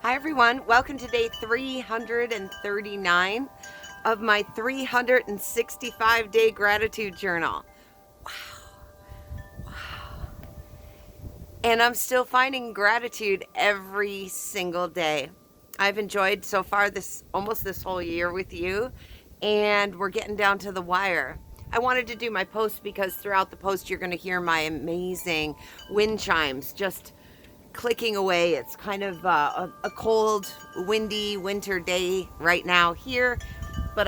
Hi, everyone. Welcome to day 339 of my 365-day gratitude journal. Wow. And I'm still finding gratitude every single day. I've enjoyed so far almost this whole year with you, and we're getting down to the wire. I wanted to do my post because throughout the post you're going to hear my amazing wind chimes just clicking away. It's kind of a cold, windy winter day right now here, but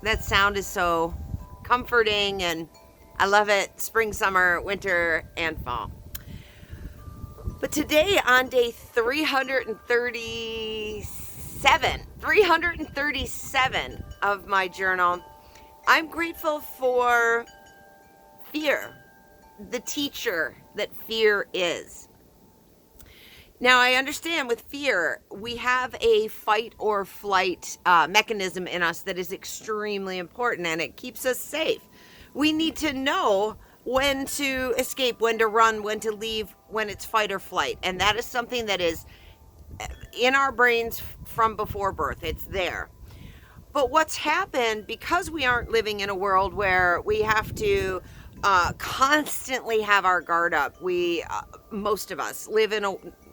that sound is so comforting and I love it. Spring, summer, winter, and fall. But today on day 337 of my journal, I'm grateful for fear, the teacher that fear is. Now, I understand with fear, we have a fight or flight mechanism in us that is extremely important and it keeps us safe. We need to know when to escape, when to run, when to leave, when it's fight or flight. And that is something that is in our brains from before birth. It's there. But what's happened, because we aren't living in a world where we have to constantly have our guard up. Most of us live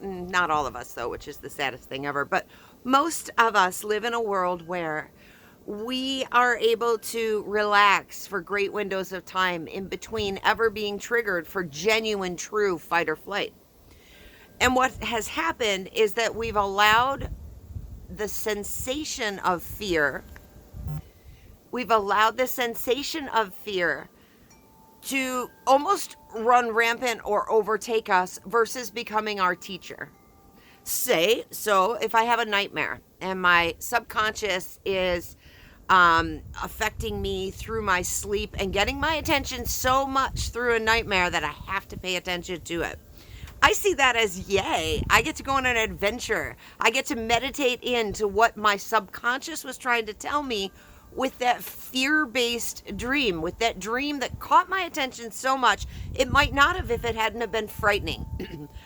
not all of us though, which is the saddest thing ever, but most of us live in a world where we are able to relax for great windows of time in between ever being triggered for genuine, true fight or flight. And what has happened is that we've allowed the sensation of fear, to almost run rampant or overtake us versus becoming our teacher. So if I have a nightmare and my subconscious is affecting me through my sleep and getting my attention so much through a nightmare that I have to pay attention to it, I see that as yay. I get to go on an adventure. I get to meditate into what my subconscious was trying to tell me with that fear-based dream, with that dream that caught my attention so much, it might not have if it hadn't have been frightening.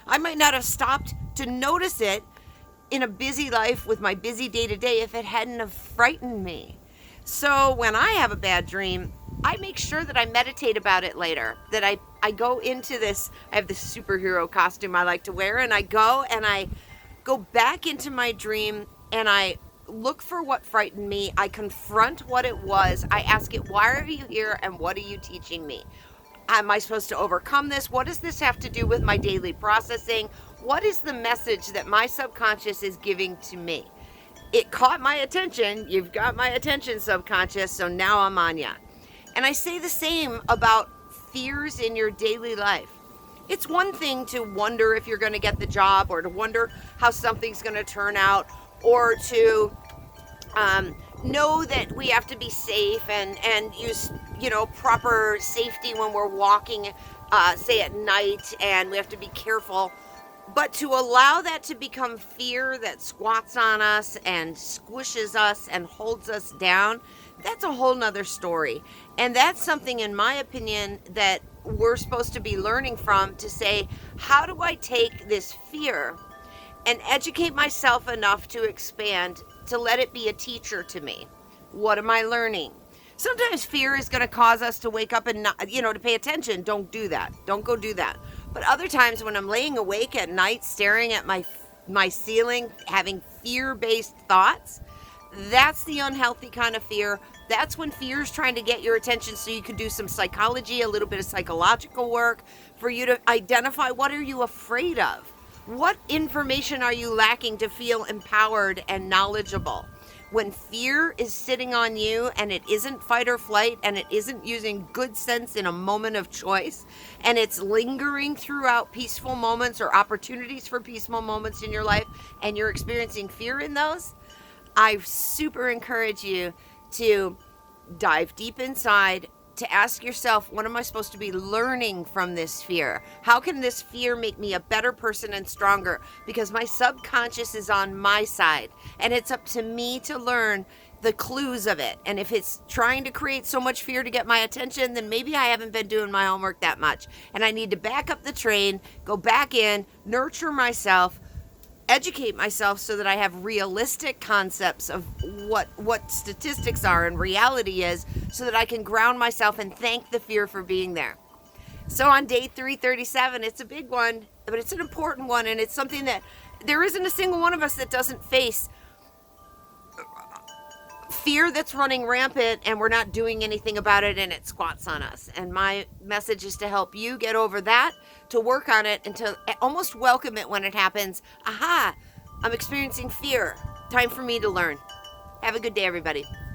I might not have stopped to notice it in a busy life with my busy day-to-day if it hadn't have frightened me. So when I have a bad dream, I make sure that I meditate about it later, that I go into this, I have this superhero costume I like to wear, and I go back into my dream and I look for what frightened me. I confront what it was. I ask it, why are you here and what are you teaching me? Am I supposed to overcome this? What does this have to do with my daily processing? What is the message that my subconscious is giving to me? It caught my attention. You've got my attention, subconscious, so now I'm on ya. And I say the same about fears in your daily life. It's one thing to wonder if you're going to get the job or to wonder how something's going to turn out, or to know that we have to be safe and use proper safety when we're walking, say at night, and we have to be careful. But to allow that to become fear that squats on us and squishes us and holds us down, that's a whole nother story. And that's something, in my opinion, that we're supposed to be learning from, to say, how do I take this fear and educate myself enough to expand, to let it be a teacher to me? What am I learning? Sometimes fear is going to cause us to wake up and not, to pay attention. Don't do that. Don't go do that. But other times when I'm laying awake at night, staring at my ceiling, having fear-based thoughts, that's the unhealthy kind of fear. That's when fear is trying to get your attention so you can do some psychology, a little bit of psychological work for you to identify, what are you afraid of? What information are you lacking to feel empowered and knowledgeable? When fear is sitting on you and it isn't fight or flight and it isn't using good sense in a moment of choice, and it's lingering throughout peaceful moments or opportunities for peaceful moments in your life, and you're experiencing fear in those, I super encourage you to dive deep inside, to ask yourself, what am I supposed to be learning from this fear? How can this fear make me a better person and stronger? Because my subconscious is on my side, and it's up to me to learn the clues of it. And if it's trying to create so much fear to get my attention, then maybe I haven't been doing my homework that much. And I need to back up the train, go back in, nurture myself, educate myself so that I have realistic concepts of what statistics are and reality is, so that I can ground myself and thank the fear for being there. So on day 337, it's a big one, but it's an important one, and it's something that there isn't a single one of us that doesn't face fear that's running rampant, and we're not doing anything about it, and it squats on us. And my message is to help you get over that, to work on it, and to almost welcome it when it happens. Aha, I'm experiencing fear. Time for me to learn. Have a good day, everybody.